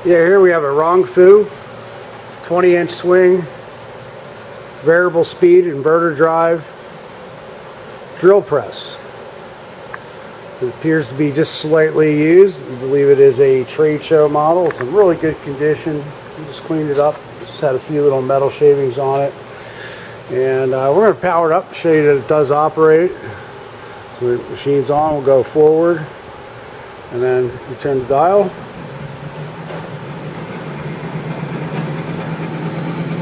Yeah, here we have a Rong 20-inch swing, variable speed inverter drive drill press. It appears to be just slightly used. We believe it is a trade show model. It's in really good condition. We just cleaned it up. Just had a few little metal shavings on it. And we're going to power it up, show you that it does operate. So the machine's on, we'll go forward. And then we turn the dial.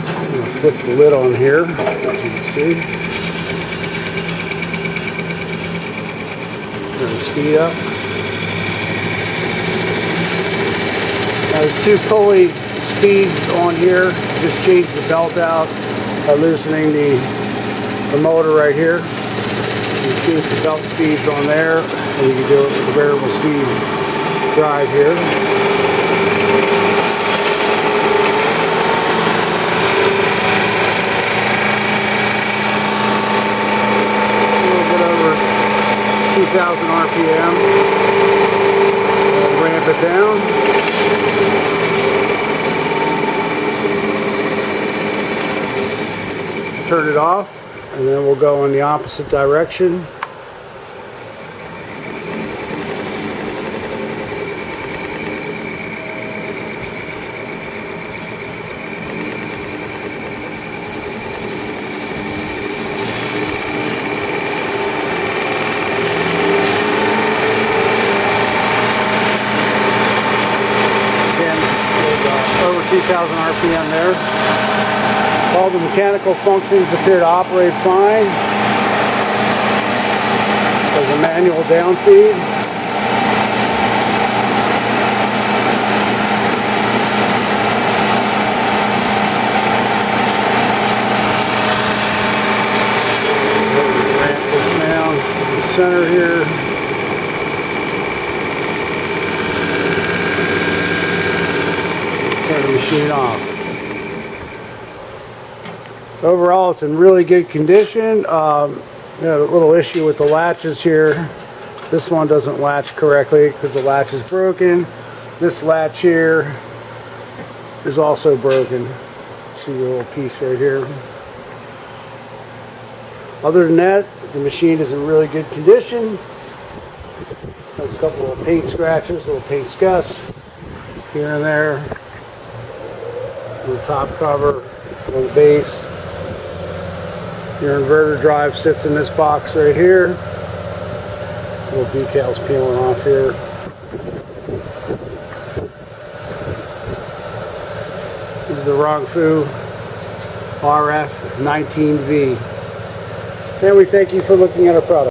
I'm going to flip the lid on here, as you can see. Turn the speed up. Now there's 2 pulley speeds on here. Just change the belt out by loosening the motor right here. You change the belt speeds on there, and you can do it with the variable speed drive here. A little bit over 2,000 RPM. Ramp it down. Turn it off, and then we'll go in the opposite direction. Over 2,000 RPM there. All the mechanical functions appear to operate fine. There's a manual down feed. Ramp this down to the center here. Turn the machine off. Overall, it's in really good condition. We had a little issue with the latches here. This one doesn't latch correctly because the latch is broken. This latch here is also broken. See the little piece right here. Other than that, the machine is in really good condition. Has a couple of paint scratches, little paint scuffs here and there. The top cover on the base. Your inverter drive sits in this box right here. Little decals peeling off here. This is the Rong RF-19V. And we thank you for looking at our product.